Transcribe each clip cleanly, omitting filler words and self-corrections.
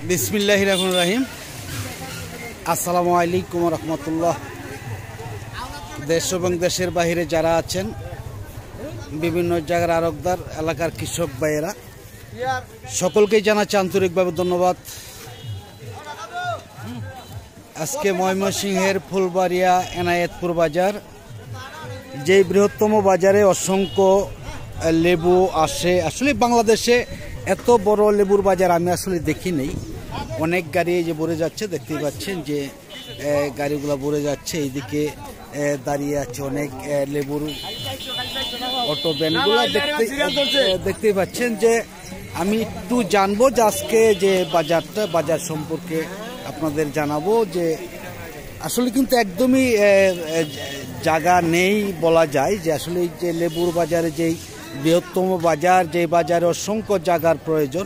বিসমিল্লাহির রহমানির রহিম। আসসালামু আলাইকুম ওয়া রাহমাতুল্লাহ। দেশ এবং দেশের বাইরে যারা আছেন, বিভিন্ন জায়গার আড়তদার, এলাকার কৃষক ভাইয়েরা, সকলকেই জানাচ্ছি আন্তরিকভাবে ধন্যবাদ। আজকে ময়মনসিংহের ফুলবাড়িয়া এনায়েতপুর বাজার, যে বৃহত্তম বাজারে অসংখ্য লেবু আসে। আসলে বাংলাদেশে এত বড় লেবুর বাজার আমি আসলে দেখি নেই। অনেক গাড়ি যে ভরে যাচ্ছে, দেখতেই পাচ্ছেন যে গাড়িগুলো ভরে যাচ্ছে। এইদিকে দাঁড়িয়ে আছে অনেক লেবুর অটো ভ্যানগুলো, দেখতেই পাচ্ছেন। যে আমি একটু জানবো যে আজকে যে বাজার সম্পর্কে আপনাদের জানাবো। যে আসলে কিন্তু একদমই জায়গা নেই বলা যায়। যে আসলে এই যে লেবুর বাজারে যেই বৃহত্তম বাজার, যে বাজারে অসংখ্য জায়গার প্রয়োজন,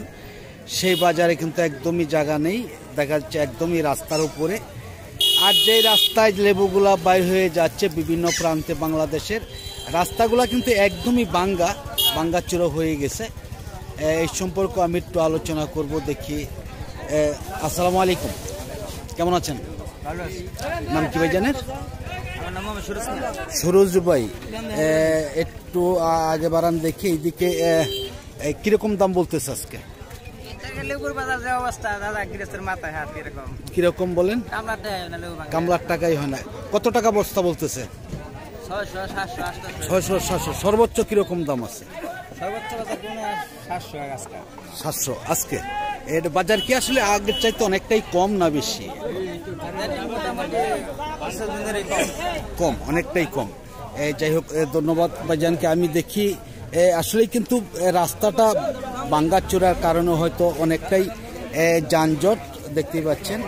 সেই বাজারে কিন্তু একদমই জায়গা নেই। দেখা যাচ্ছে একদমই রাস্তার উপরে। আর যেই রাস্তায় লেবুগুলা বাইর হয়ে যাচ্ছে বিভিন্ন প্রান্তে বাংলাদেশের, রাস্তাগুলা কিন্তু একদমই ভাঙ্গাচুরো হয়ে গেছে। এই সম্পর্কে আমি একটু আলোচনা করব। দেখি। আসসালামু আলাইকুম, কেমন আছেন? নাম কি ভাই জানেন? সুরজ ভাই, একটু আগে বাড়ান দেখি। এইদিকে কিরকম দাম বলতেছে আজকে? কিরকম বলেন? কামলার টাকাই হয় না। কত টাকা বস্তা বলতেছে? 600 700। সর্বোচ্চ কিরকম দাম আছে? 700 আজকে। এর বাজার কি আসলে আগের চাইতে অনেকটাই কম না বেশি? কম, অনেকটাই কম। যাই হোক, ধন্যবাদ ভাইজানকে। আমি দেখি আসলেই কিন্তু রাস্তাটা ভাঙ্গাচোরার কারণে হয়তো অনেকটাই যানজট, দেখতেই পাচ্ছেন।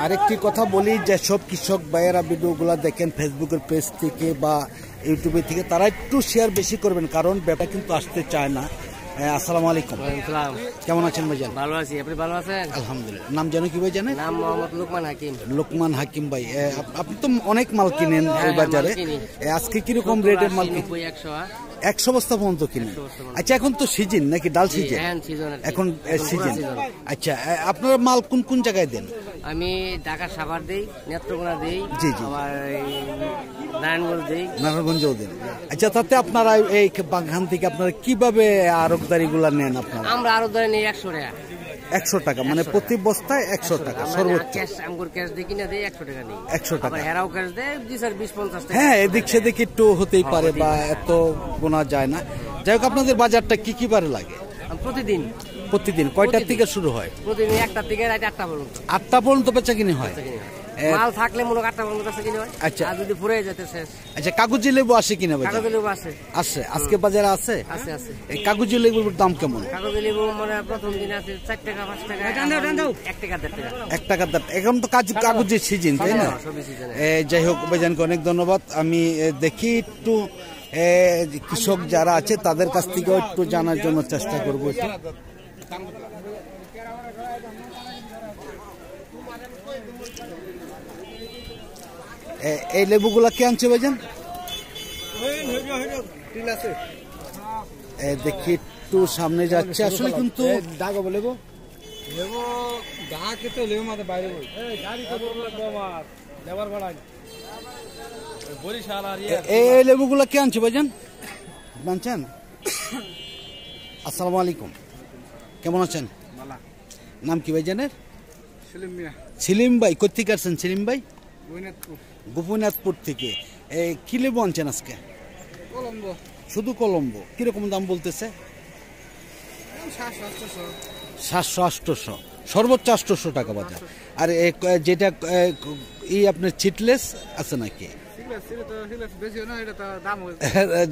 আরেকটি কথা বলি, যেসব কৃষক ভাইয়েরা ভিডিওগুলো দেখেন ফেসবুকের পেজ থেকে বা ইউটিউবে থেকে, তারা একটু শেয়ার বেশি করবেন, কারণ ব্যাপার কিন্তু আসতে চায় না। আসসালামু আলাইকুম, কেমন আছেন ভাইজান? ভালো আছি, আপনি ভালো আছেন? আলহামদুলিল্লাহ। নাম জানো কি ভাই জানেন? নাম মোহাম্মদ লোকমান হাকিম। লোকমান হাকিম ভাই, আপনি তো অনেক মাল কিনেন এই বাজারে। আজকে কিরকম রেটের মাল? 100 বস্তা পর্যন্ত কিনেন। আচ্ছা, এখন তো সিজন নাকি ডাল সিজন? এখন সিজন। আচ্ছা, আপনারা মাল কোন কোন জায়গায় দেন? আমি ঢাকা সাভার দেই, নেত্রকোনা দেই, জি জি, আবার নারায়ণগঞ্জ দেই, নারায়ণগঞ্জও দেন। আচ্ছা, তাতে আপনারা এই বাগান থেকে আপনারা কিভাবে আড়তদারি গুলা নেন? আপনারা? আমরা আড়তদারি নেই 100 টাকা। 100 টাকা, মানে প্রতি বস্তায় 100 টাকা সর্বোচ্চ। ক্যাশ দিয়ে কিনে দেই 100 টাকা নেই। 100 টাকা। হেরাও ক্যাশ দেয় 20-50 টাকা। হ্যাঁ, এদিক সেদিক একটু হতেই পারে, বা এত গোনা যায় না। যাই হোক, আপনাদের বাজারটা কি কি বারে লাগে? প্রতিদিন কয়টার থেকে শুরু হয়? প্রতিদিন 1টা থেকে রাত 8টা পর্যন্ত। 8টা পর্যন্ত বেচা কিনে হয়? মাল থাকলে মনে 8টা পর্যন্ত বেচা কিনে হয়। আচ্ছা, আর যদি পুরো যেতে শেষ। আচ্ছা, কাগজি লেবু আসে কিনা? কাগজি লেবু আছে। আজকে বাজারে আছে? আছে। এই কাগজি লেবুর দাম কেমন? কাগজি লেবু মানে প্রথম দিন আছে 4 টাকা 5 টাকা, 1 টাকা 1.5 টাকা। 1 টাকা। এখন তো কাগজের সিজন, তাই না? যাই হোক ভাইজানকে অনেক ধন্যবাদ। আমি দেখি একটু কৃষক যারা আছে তাদের কাছ থেকে একটু জানার জন্য চেষ্টা করবো। একটু এই লেবুগুলা কে আনছে ভাইজান? দেখি একটু সামনে যাচ্ছে। আসলে কিন্তু এই লেবুগুলা কে আনছে ভাইজান? জানছেন? আসসালামু আলাইকুম, কেমন আছেন? নাম কি ভাইজানের? সেলিম ভাই। কোথেকে আসছেন সেলিম ভাই? গোপীনাথপুর থেকে। কি লেবু আনছেন আজকে? শুধু কলম্বো। কিরকম দাম বলতেছে? 700-800, সর্বোচ্চ 800 টাকা বাজার। আর যেটা আপনার চিটলেস আছে নাকি?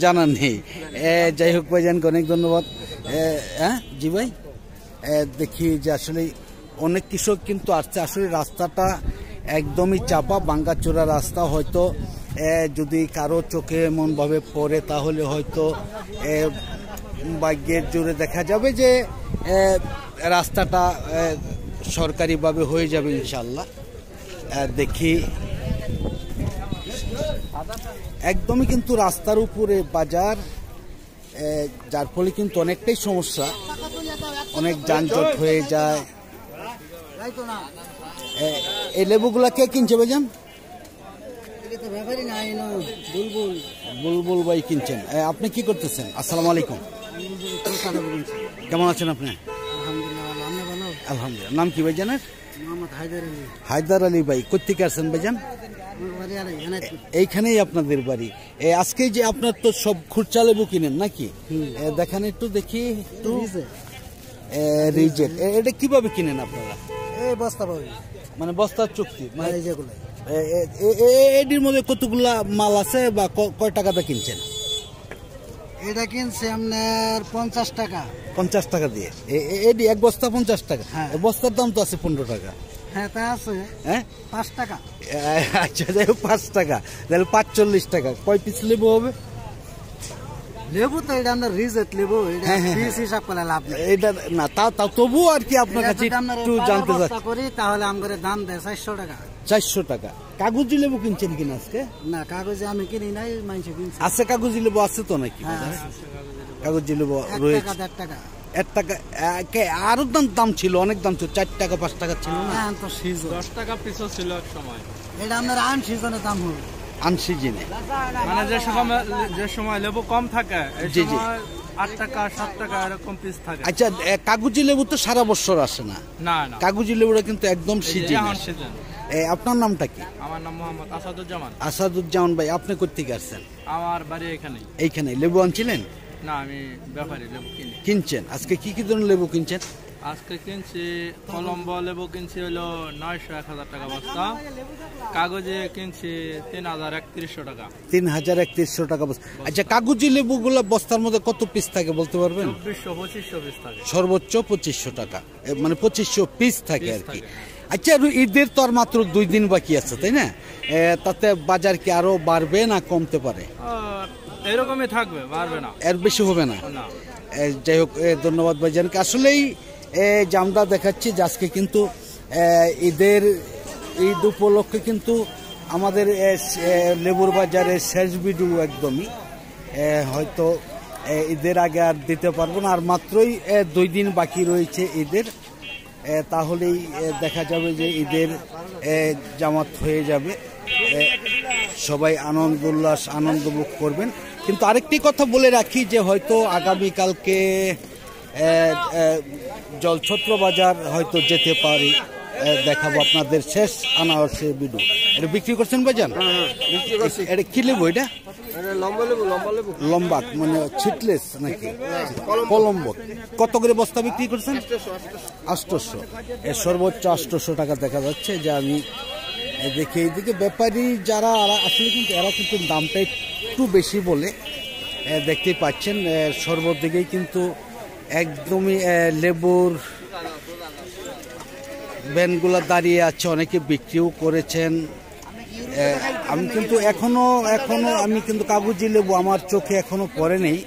জানা নেই। যাই হোক ভাইজানকে অনেক ধন্যবাদ। হ্যাঁ জি ভাই, দেখি যে আসলে অনেক কৃষক কিন্তু আসছে। আসলে রাস্তাটা একদমই চাপা, ভাঙ্গাচোরা রাস্তা। হয়তো যদি কারো চোখে এমন ভাবে পড়ে, তাহলে হয়তো ভাগ্যের জোরে দেখা যাবে যে রাস্তাটা সরকারিভাবে হয়ে যাবে ইনশাল্লাহ। দেখি একদমই কিন্তু রাস্তার উপরে বাজার, যার ফলে কিন্তু অনেকটাই সমস্যা। অনেক যানজট হয়ে যায়। এই লেবুগুলা কে কিনছে ভাইজান? বুলবুল ভাই কিনছেন। আপনি কি করতেছেন? আসসালামু আলাইকুম, কেমন আছেন আপনি? আলহামদুলিল্লাহ। নাম কি ভাইজানের? হায়দার আলী ভাই। কোথেকে আসছেন ভাইজান? এইখানেই আপনাদের বাড়ি। আজকে যে আপনার তো সব খুরচা লেবু কিনেন নাকি? দেখান একটু দেখি একটু। রিজেক্ট এটা কিভাবে কিনেন আপনারা? বস্তা মানে বস্তার চুক্তি, মানে এটির মধ্যে কতগুলা মাল আছে বা কয় টাকাটা কিনছেন? এটা কিনছে আপনার 50 টাকা। 50 টাকা দিয়ে এটি এক বস্তা 50 টাকা। বস্তার দাম তো আছে 15 টাকা। হ্যাঁ তা আছে। হ্যাঁ 5 টাকা। আচ্ছা যাই হোক 5 টাকা, তাহলে 45 টাকা। কয় পিস লেবু হবে? লেবু তো এটা আমরা রিজেক্ট লেবু, এটা পিস হিসাব করে লাভ নেই। এটা না তা তবু আর কি আপনার কাছে একটু জানতে চাচ্ছি। করি তাহলে আমাদের দাম দেয় 400 টাকা। 400 টাকা। কাগজি লেবু কিনছেন কিনা আজকে? না কাগজে আমি কিনি নাই, মানুষে কিনছে। আছে কাগজি লেবু আছে তো নাকি? কাগজি লেবু রয়েছে। 1 টাকা 1 টাকা। আরো দাম ছিল, অনেক দাম ছিল, 4 টাকা 5 টাকা ছিল না? হ্যাঁ তো সিজন 10 টাকা পিসও ছিল এক সময়। এটা আপনার আন সিজনের দাম হবে। আনসিজনে মানে যে সময় লেবু কম থাকে এই সময় 8 টাকা 7 টাকা এরকম পিস থাকে। আচ্ছা কাগজি লেবু তো সারা বছর আসে না? না না, কাগজি লেবুটা কিন্তু একদম সিজন। সিজন। আপনার নামটা কি? আমার নাম মোহাম্মদ আসাদুজ্জামান। আসাদুজ্জামান ভাই, আপনি কোথেকে আসছেন? আমার বাড়ি এখানেই। এইখানে লেবু আনছিলেন? না আমি ব্যাপারী, লেবু কিনি। কিনছেন? আজকে কি কি ধরনের লেবু কিনছেন? আজকে কিনছি কলম্বো লেবু কিনছি হলো 900-1000 টাকা বস্তা। কাগজে কিনছি 3000-3100 টাকা। 3000-3100 টাকা বস্তা। আচ্ছা কাগজি লেবুগুলো বস্তার মধ্যে কত পিস থাকে বলতে পারবেন? 2400-2500 পিস থাকে। সর্বোচ্চ 2500 টাকা, মানে 2500 পিস থাকে আর কি। আচ্ছা ঈদের তো আর মাত্র 2 দিন বাকি আছে তাই না? তাতে বাজার কি আরো বাড়বে না কমতে পারে? এরকমই থাকবে, বাড়বে না, এর বেশি হবে না। যাই হোক ধন্যবাদ ভাইজানকে। আসলেই যে আমরা দেখাচ্ছি যে আজকে কিন্তু ঈদ উপলক্ষে কিন্তু আমাদের লেবুর বাজারের শেষ ভিডিও একদমই। হয়তো ঈদের আগে আর দিতে পারবো না, আর মাত্রই 2 দিন বাকি রয়েছে ঈদের। তাহলেই দেখা যাবে যে ঈদের জামাত হয়ে যাবে, সবাই আনন্দ উল্লাস আনন্দ ভোগ করবেন। কিন্তু আরেকটি কথা বলে রাখি যে হয়তো আগামীকালকে জলছত্র বাজার হয়তো যেতে পারি, দেখাবো আপনাদের শেষ আনারসের ভিডিও। এটা বিক্রি করছেন ভাইজান? এটা কি লেবু? এটা লম্বা মানে ছিটলেস নাকি কলম্বো? কত করে বস্তা বিক্রি করছেন? 800। সর্বোচ্চ 800 টাকা দেখা যাচ্ছে। যে আমি দেখি এইদিকে ব্যাপারী যারা আসলে কিন্তু এরা কিন্তু দামটা একটু বেশি বলে, দেখতেই পাচ্ছেন সর্বদিকেই কিন্তু একদমই লেবুর ভ্যানগুলো দাঁড়িয়ে আছে, অনেকে বিক্রিও করেছেন। আমি কিন্তু এখনো আমি কিন্তু কাগজি লেবু আমার চোখে এখনো পড়ে নেই,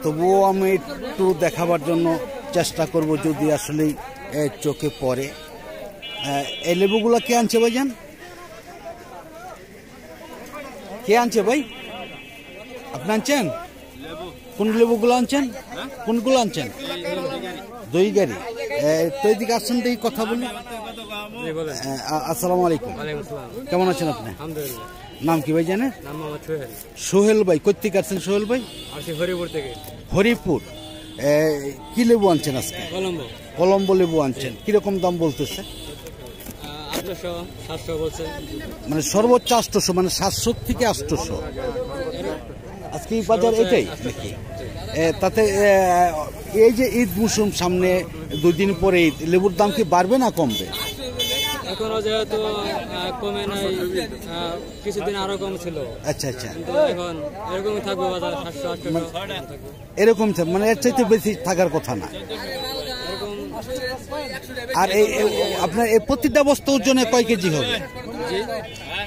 তবুও আমি একটু দেখাবার জন্য চেষ্টা করব যদি আসলেই চোখে পড়ে। এই লেবুগুলো কে আনছে ভাইজান? কে আনছে ভাই? আপনি আনছেন? কোন লেবুগুলো আনছেন? কোনগুলো আনছেন? 2 গাড়ি। তো এদিকে আসছেন, দেখি কথা বলি। আসসালামু আলাইকুম, কেমন আছেন আপনি? নাম কি ভাই জানেন? সোহেল ভাই। কোথেকে আসছেন সোহেল ভাই? হরিপুর থেকে। হরিপুর। কি লেবু আনছেন আজকে? কলম্বো লেবু আনছেন। কিরকম দাম বলতেছে? 800-700 বলছে। মানে সর্বোচ্চ 800, মানে 700 থেকে 800 আজকে এই বাজার এটাই নাকি? তাতে এই যে ঈদ মৌসুম সামনে, 2 দিন পরে ঈদ, লেবুর দাম কি বাড়বে না কমবে? এখনো যেহেতু কমে নাই, কিছুদিন আরো কম ছিল। আচ্ছা আচ্ছা, এখন এরকমই থাকবে বাজার 700-800 এরকম, মানে এর চাইতে বেশি থাকার কথা না। আর এই আপনার এই প্রতিটা বস্তা ওজনে কয় কেজি হবে?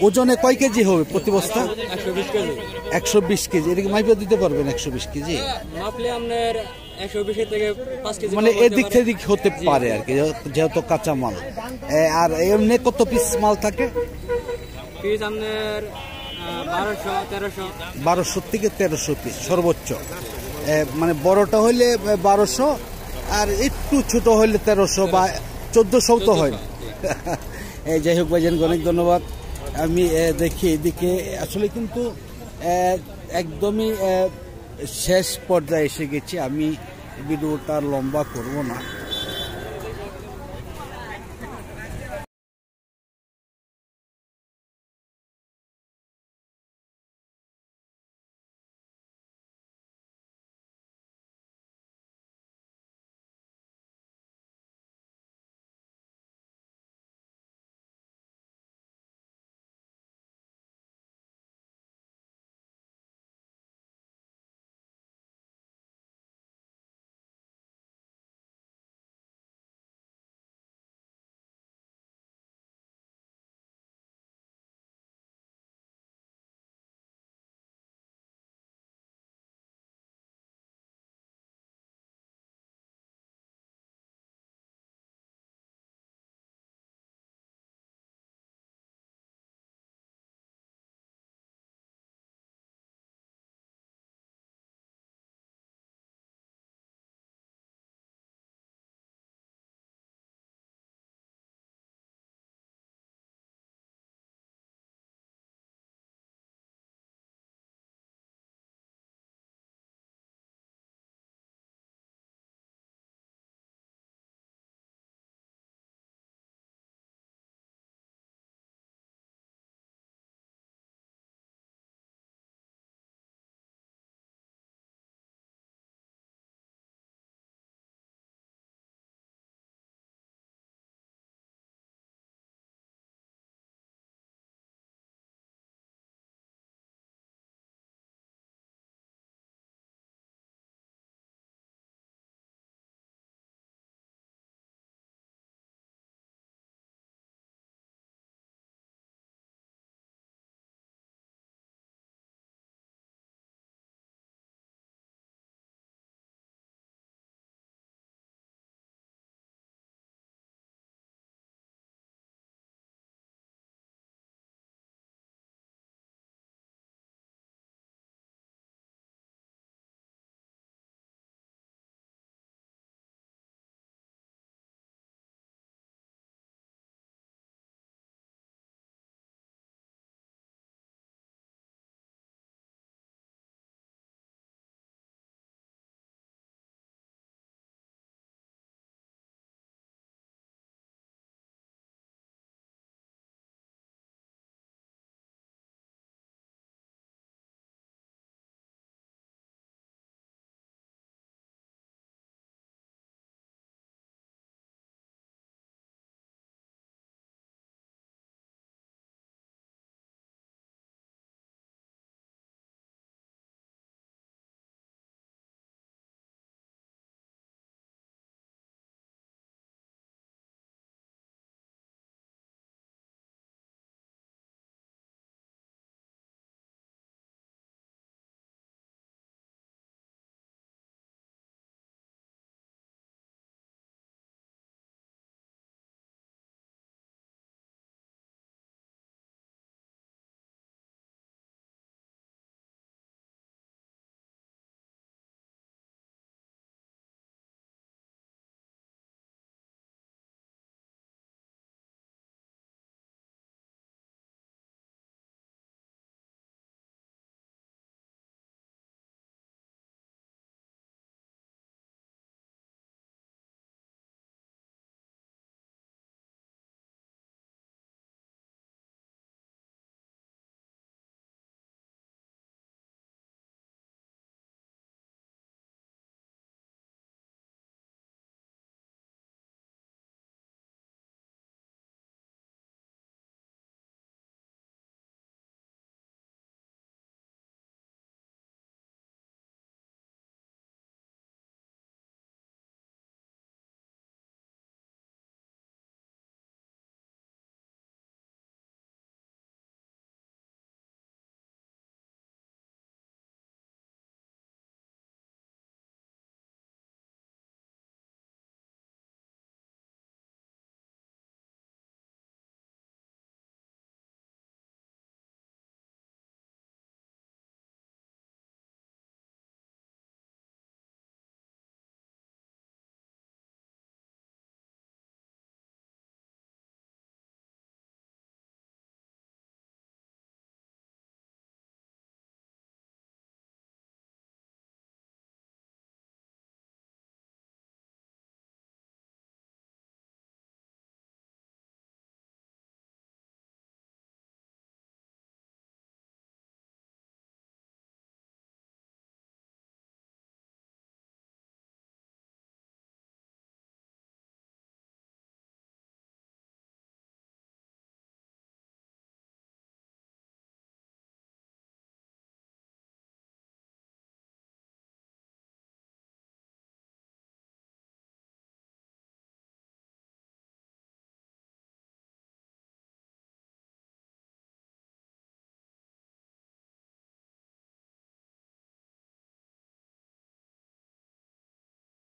ওজনে কয় কেজি হবে প্রতি বস্তা? 120 কেজি। 120 কেজি। এদিকে মাইপে দিতে পারবেন 120 কেজি? মাপলে আপনার 120 থেকে 5 কেজি, মানে এদিক থেকে হতে পারে আর কি, যেহেতু কাঁচা মাল। আর এমনি কত পিস মাল থাকে? পিস আপনার 1200-1300। 1200 থেকে 1300 পিস সর্বোচ্চ। মানে বড়টা হইলে 1200, আর একটু ছোট হইলে 1300 বা 1400 তো হয়। এই যাই হোক ভাইজান অনেক ধন্যবাদ। আমি দেখি এদিকে আসলে কিন্তু একদমই শেষ পর্যায়ে এসে গেছি। আমি ভিডিওটা লম্বা করব না।